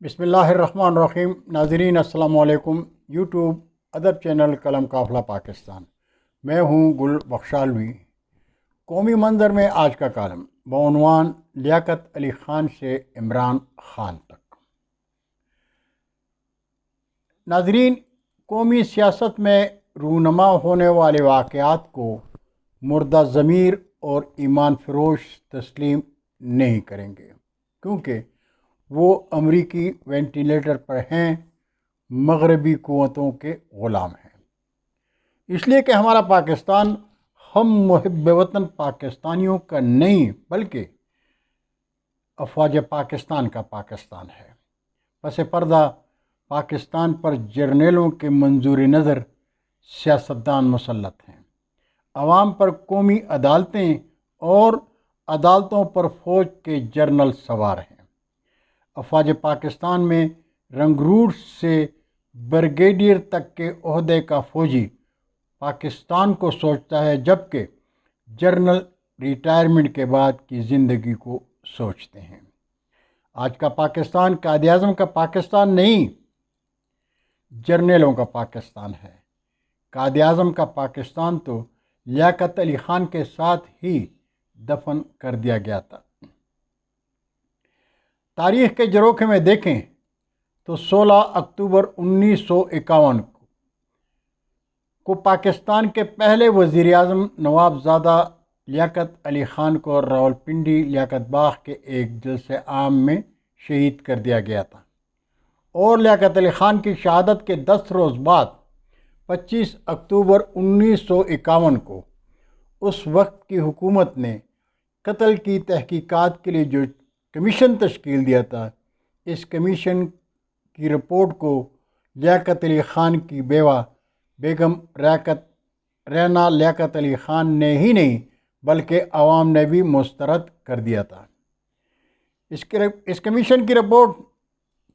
بسم اللہ الرحمن الرحیم۔ ناظرین السلام علیکم۔ یوٹیوب ادب چینل قلم قافلہ پاکستان، میں ہوں گل بخشالوی۔ قومی منظر میں آج کا کالم بعنوان لیاقت علی خان سے عمران خان تک۔ ناظرین، قومی سیاست میں رونما ہونے والے واقعات کو مردہ ضمیر اور ایمان فروش تسلیم نہیں کریں گے، کیونکہ وہ امریکی وینٹیلیٹر پر ہیں، مغربی قوتوں کے غلام ہیں۔ اس لیے کہ ہمارا پاکستان ہم محب وطن پاکستانیوں کا نہیں بلکہ افواج پاکستان کا پاکستان ہے۔ پس پردہ پاکستان پر جرنیلوں کے منظور نظر سیاستدان مسلط ہیں، عوام پر قومی عدالتیں اور عدالتوں پر فوج کے جرنل سوار ہیں۔ افواج پاکستان میں رنگروٹ سے بریگیڈیئر تک کے عہدے کا فوجی پاکستان کو سوچتا ہے، جبکہ جرنل ریٹائرمنٹ کے بعد کی زندگی کو سوچتے ہیں۔ آج کا پاکستان قائد اعظم کا پاکستان نہیں، جرنیلوں کا پاکستان ہے۔ قائد اعظم کا پاکستان تو لیاقت علی خان کے ساتھ ہی دفن کر دیا گیا تھا۔ تاریخ کے جروکے میں دیکھیں تو 16 اکتوبر 1951 کو پاکستان کے پہلے وزیر اعظم نواب زادہ لیاقت علی خان کو راولپنڈی لیاقت باغ کے ایک جلسہ عام میں شہید کر دیا گیا تھا، اور لیاقت علی خان کی شہادت کے 10 روز بعد 25 اکتوبر 1951 کو اس وقت کی حکومت نے قتل کی تحقیقات کے لیے جو کمیشن تشکیل دیا تھا، اس کمیشن کی رپورٹ کو لیاقت علی خان کی بیوہ بیگم رینا لیاقت علی خان نے ہی نہیں بلکہ عوام نے بھی مسترد کر دیا تھا۔ اس کمیشن کی رپورٹ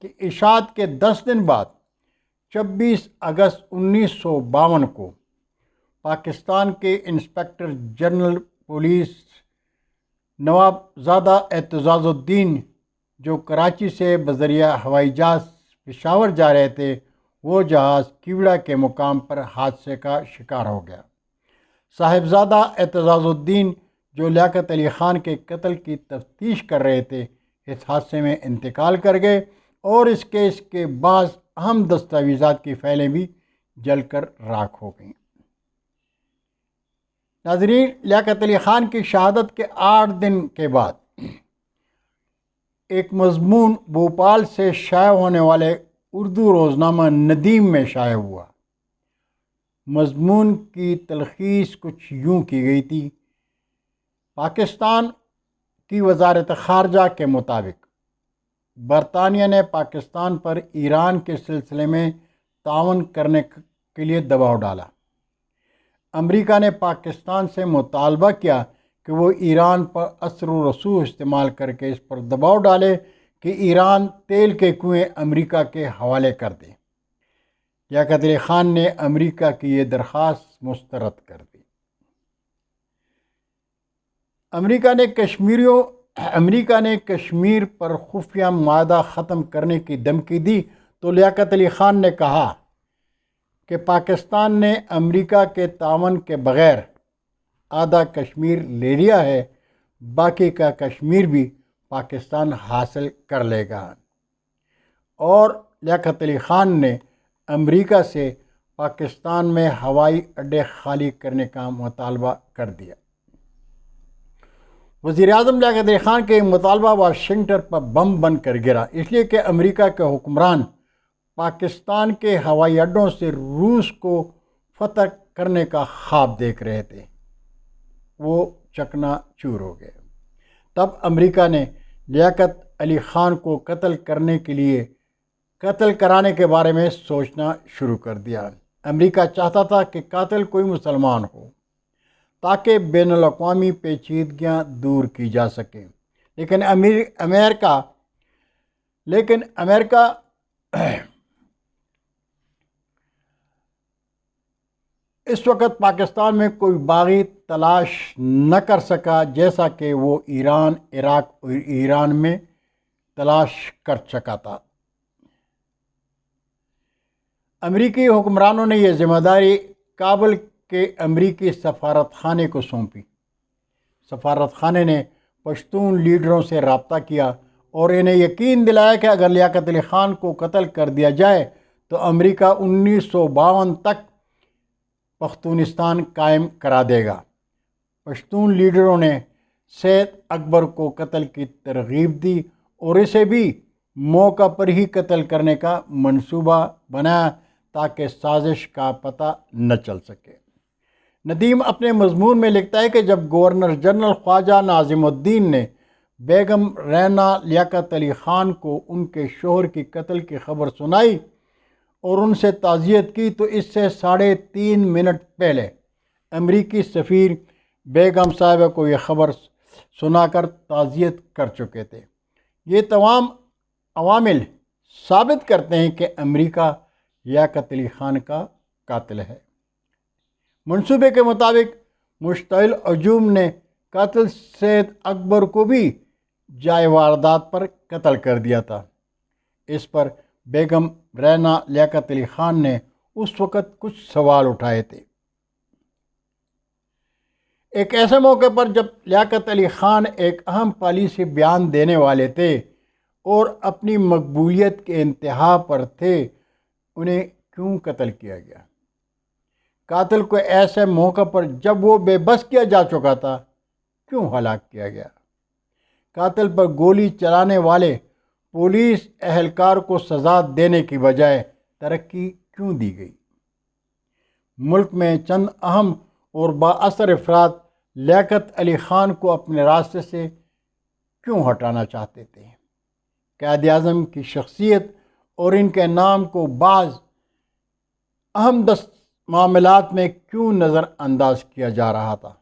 کی اشاعت کے 10 دن بعد 26 اگست 1952 کو پاکستان کے انسپکٹر جنرل پولیس نواب زادہ اعتزاز الدین، جو کراچی سے بذریعہ ہوائی جہاز پشاور جا رہے تھے، وہ جہاز کیوڑا کے مقام پر حادثے کا شکار ہو گیا۔ صاحبزادہ اعتزاز الدین، جو لیاقت علی خان کے قتل کی تفتیش کر رہے تھے، اس حادثے میں انتقال کر گئے، اور اس کیس کے بعض اہم دستاویزات کی فائلیں بھی جل کر راکھ ہو گئیں۔ ناظرین، لیاقت علی خان کی شہادت کے 8 دن کے بعد ایک مضمون بھوپال سے شائع ہونے والے اردو روزنامہ ندیم میں شائع ہوا۔ مضمون کی تلخیص کچھ یوں کی گئی تھی: پاکستان کی وزارت خارجہ کے مطابق برطانیہ نے پاکستان پر ایران کے سلسلے میں تعاون کرنے کے لیے دباؤ ڈالا۔ امریکہ نے پاکستان سے مطالبہ کیا کہ وہ ایران پر اثر و رسوخ استعمال کر کے اس پر دباؤ ڈالے کہ ایران تیل کے کنویں امریکہ کے حوالے کر دے۔ لیاقت علی خان نے امریکہ کی یہ درخواست مسترد کر دی۔ امریکہ نے کشمیر پر خفیہ معاہدہ ختم کرنے کی دھمکی دی تو لیاقت علی خان نے کہا کہ پاکستان نے امریکہ کے تعاون کے بغیر آدھا کشمیر لے لیا ہے، باقی کا کشمیر بھی پاکستان حاصل کر لے گا، اور لیاقت علی خان نے امریکہ سے پاکستان میں ہوائی اڈے خالی کرنے کا مطالبہ کر دیا۔ وزیر اعظم لیاقت علی خان کے مطالبہ واشنگٹن پر بم بن کر گرا، اس لیے کہ امریکہ کے حکمران پاکستان کے ہوائی اڈوں سے روس کو فتح کرنے کا خواب دیکھ رہے تھے۔ وہ چکنا چور ہو گئے۔ تب امریکہ نے لیاقت علی خان کو قتل کرانے کے بارے میں سوچنا شروع کر دیا۔ امریکہ چاہتا تھا کہ قاتل کوئی مسلمان ہو تاکہ بین الاقوامی پیچیدگیاں دور کی جا سکیں، لیکن امریکہ اس وقت پاکستان میں کوئی باغی تلاش نہ کر سکا، جیسا کہ وہ ایران، عراق اور ایران میں تلاش کر چکا تھا۔ امریکی حکمرانوں نے یہ ذمہ داری کابل کے امریکی سفارت خانے کو سونپی۔ سفارت خانے نے پشتون لیڈروں سے رابطہ کیا اور انہیں یقین دلایا کہ اگر لیاقت علی خان کو قتل کر دیا جائے تو امریکہ 1952 تک پختونستان قائم کرا دے گا۔ پشتون لیڈروں نے سید اکبر کو قتل کی ترغیب دی اور اسے بھی موقع پر ہی قتل کرنے کا منصوبہ بنایا تاکہ سازش کا پتہ نہ چل سکے۔ ندیم اپنے مضمون میں لکھتا ہے کہ جب گورنر جنرل خواجہ ناظم الدین نے بیگم رینا لیاقت علی خان کو ان کے شوہر کی قتل کی خبر سنائی اور ان سے تعزیت کی تو اس سے 3.5 منٹ پہلے امریکی سفیر بیگم صاحبہ کو یہ خبر سنا کر تعزیت کر چکے تھے۔ یہ تمام عوامل ثابت کرتے ہیں کہ امریکہ لیاقت علی خان کا قاتل ہے۔ منصوبے کے مطابق مشتعل ہجوم نے قاتل سید اکبر کو بھی جائے واردات پر قتل کر دیا تھا۔ اس پر بیگم رینا لیاقت علی خان نے اس وقت کچھ سوال اٹھائے تھے۔ ایک ایسے موقع پر جب لیاقت علی خان ایک اہم پالیسی بیان دینے والے تھے اور اپنی مقبولیت کے انتہا پر تھے، انہیں کیوں قتل کیا گیا؟ قاتل کو ایسے موقع پر جب وہ بے بس کیا جا چکا تھا کیوں ہلاک کیا گیا؟ قاتل پر گولی چلانے والے پولیس اہلکار کو سزا دینے کی بجائے ترقی کیوں دی گئی؟ ملک میں چند اہم اور بااثر افراد لیاقت علی خان کو اپنے راستے سے کیوں ہٹانا چاہتے تھے؟ قائد اعظم کی شخصیت اور ان کے نام کو بعض اہم معاملات میں کیوں نظر انداز کیا جا رہا تھا؟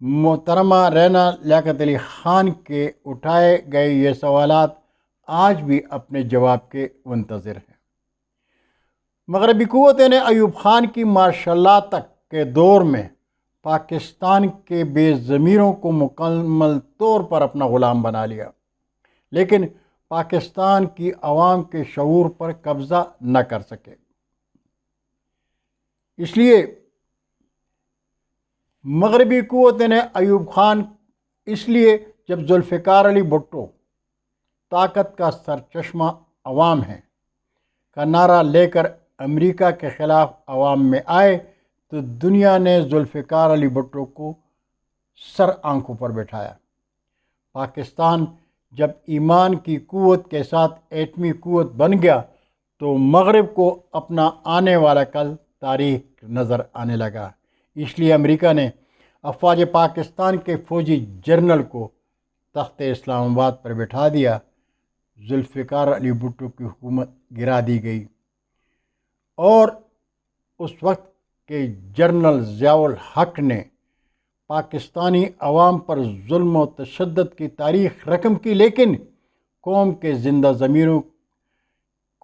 محترمہ رینا لیاقت علی خان کے اٹھائے گئے یہ سوالات آج بھی اپنے جواب کے منتظر ہیں۔ مغربی قوتوں نے ایوب خان کی مارشل لا تک کے دور میں پاکستان کے بے ضمیروں کو مکمل طور پر اپنا غلام بنا لیا، لیکن پاکستان کی عوام کے شعور پر قبضہ نہ کر سکے۔ اس لیے مغربی قوتوں نے ایوب خان جب ذوالفقار علی بھٹو طاقت کا سرچشمہ عوام ہے کا نعرہ لے کر امریکہ کے خلاف عوام میں آئے تو دنیا نے ذوالفقار علی بھٹو کو سر آنکھوں پر بٹھایا۔ پاکستان جب ایمان کی قوت کے ساتھ ایٹمی قوت بن گیا تو مغرب کو اپنا آنے والا کل تاریخ نظر آنے لگا۔ اس لیے امریکہ نے افواج پاکستان کے فوجی جنرل کو تخت اسلام آباد پر بٹھا دیا، ذوالفقار علی بھٹو کی حکومت گرا دی گئی اور اس وقت کے جنرل ضیاء الحق نے پاکستانی عوام پر ظلم و تشدد کی تاریخ رقم کی، لیکن قوم کے زندہ ضمیروں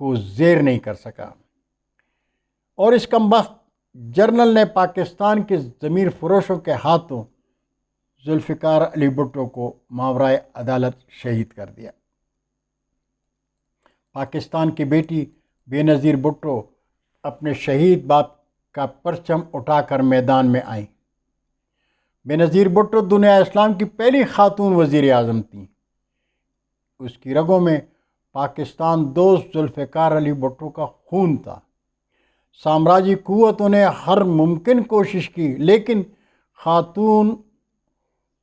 کو زیر نہیں کر سکا، اور اس کمبخت جنرل نے پاکستان کے ضمیر فروشوں کے ہاتھوں ذوالفقار علی بھٹو کو ماورائے عدالت شہید کر دیا۔ پاکستان کی بیٹی بے نظیر بھٹو اپنے شہید باپ کا پرچم اٹھا کر میدان میں آئیں۔ بے نظیر بھٹو دنیا اسلام کی پہلی خاتون وزیر اعظم تھیں۔ اس کی رگوں میں پاکستان دوست ذوالفقار علی بھٹو کا خون تھا۔ سامراجی قوتوں نے ہر ممکن کوشش کی، لیکن خاتون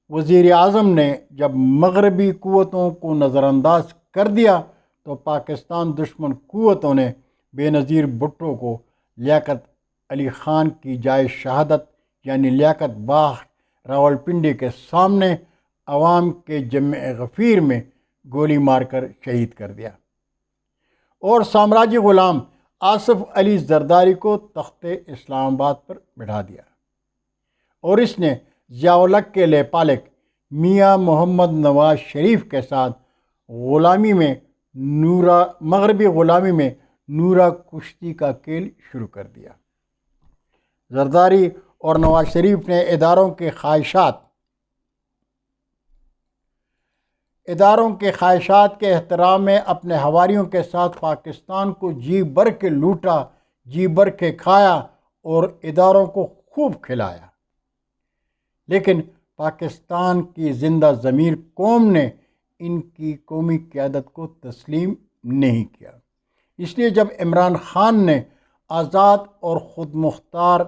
وزیر اعظم نے جب مغربی قوتوں کو نظر انداز کر دیا تو پاکستان دشمن قوتوں نے بے نظیر بھٹو کو لیاقت علی خان کی جائے شہادت یعنی لیاقت باغ راولپنڈی کے سامنے عوام کے جمع غفیر میں گولی مار کر شہید کر دیا، اور سامراجی غلام آصف علی زرداری کو تخت اسلام آباد پر بٹھا دیا، اور اس نے ضیاء الحق کے لیپالک میاں محمد نواز شریف کے ساتھ مغربی غلامی میں نورا کشتی کا کھیل شروع کر دیا۔ زرداری اور نواز شریف نے اداروں کے خواہشات اداروں کے خواہشات کے احترام میں اپنے حواریوں کے ساتھ پاکستان کو جی بھر کے لوٹا، جی بھر کے کھایا اور اداروں کو خوب کھلایا، لیکن پاکستان کی زندہ ضمیر قوم نے ان کی قومی قیادت کو تسلیم نہیں کیا۔ اس لیے جب عمران خان نے آزاد اور خود مختار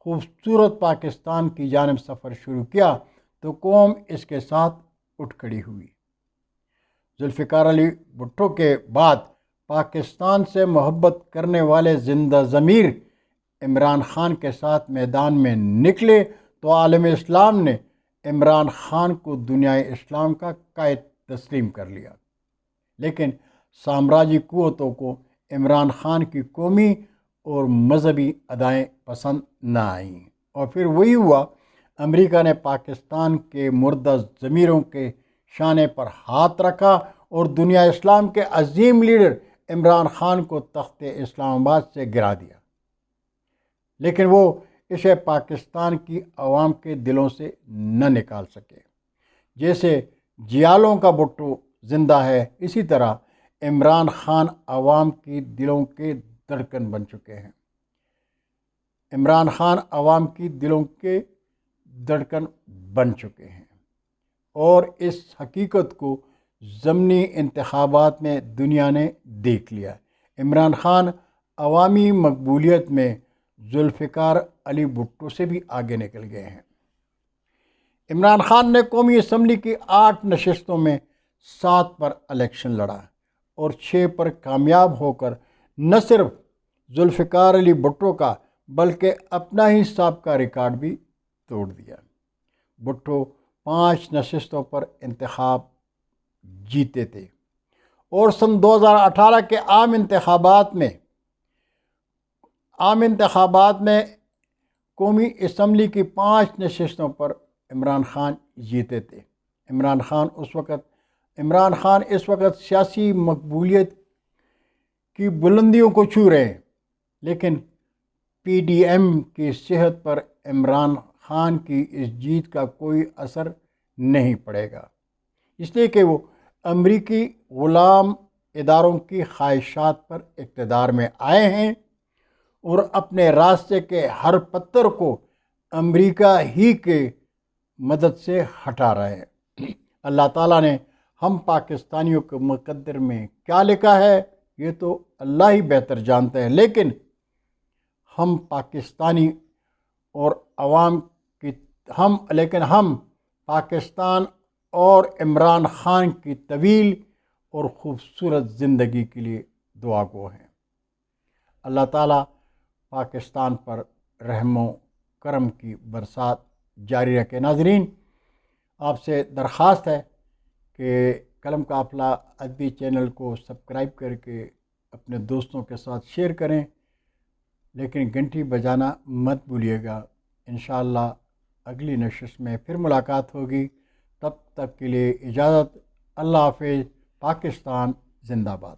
خوبصورت پاکستان کی جانب سفر شروع کیا تو قوم اس کے ساتھ اٹھ کھڑی ہوئی۔ ذوالفقار علی بھٹو کے بعد پاکستان سے محبت کرنے والے زندہ ضمیر عمران خان کے ساتھ میدان میں نکلے تو عالم اسلام نے عمران خان کو دنیا اسلام کا قائد تسلیم کر لیا، لیکن سامراجی قوتوں کو عمران خان کی قومی اور مذہبی ادائیں پسند نہ آئیں، اور پھر وہی ہوا، امریکہ نے پاکستان کے مردہ ضمیروں کے شانے پر ہاتھ رکھا اور دنیا اسلام کے عظیم لیڈر عمران خان کو تخت اسلام آباد سے گرا دیا، لیکن وہ اسے پاکستان کی عوام کے دلوں سے نہ نکال سکے۔ جیسے جیالوں کا بھٹو زندہ ہے، اسی طرح عمران خان عوام کی دلوں کے دھڑکن بن چکے ہیں۔ عمران خان عوام کی دلوں کے دھڑکن بن چکے ہیں، اور اس حقیقت کو ضمنی انتخابات میں دنیا نے دیکھ لیا۔ عمران خان عوامی مقبولیت میں ذوالفقار علی بھٹو سے بھی آگے نکل گئے ہیں۔ عمران خان نے قومی اسمبلی کی 8 نشستوں میں 7 پر الیکشن لڑا اور 6 پر کامیاب ہو کر نہ صرف ذوالفقار علی بھٹو کا بلکہ اپنا ہی سابقہ ریکارڈ بھی توڑ دیا۔ بھٹو 5 نشستوں پر انتخاب جیتے تھے اور سن 2018 کے عام انتخابات میں قومی اسمبلی کی 5 نشستوں پر عمران خان جیتے تھے۔ عمران خان اس وقت سیاسی مقبولیت کی بلندیوں کو چھو رہے ہیں، لیکن پی ڈی ایم کی صحت پر عمران خان کی اس جیت کا کوئی اثر نہیں پڑے گا، اس لیے کہ وہ امریکی غلام اداروں کی خواہشات پر اقتدار میں آئے ہیں اور اپنے راستے کے ہر پتھر کو امریکہ ہی کے مدد سے ہٹا رہے ہیں۔ اللہ تعالیٰ نے ہم پاکستانیوں کے مقدر میں کیا لکھا ہے یہ تو اللہ ہی بہتر جانتے ہیں، لیکن ہم پاکستانی اور ہم پاکستان اور عمران خان کی طویل اور خوبصورت زندگی کے لیے دعا گو ہیں۔ اللہ تعالیٰ پاکستان پر رحم و کرم کی برسات جاری رکھے۔ ناظرین، آپ سے درخواست ہے کہ قلم قافلہ ادبی چینل کو سبسکرائب کر کے اپنے دوستوں کے ساتھ شیئر کریں، لیکن گھنٹی بجانا مت بھولیے گا۔ انشاءاللہ اگلی نشست میں پھر ملاقات ہوگی، تب تک کے لیے اجازت۔ اللہ حافظ۔ پاکستان زندہ باد۔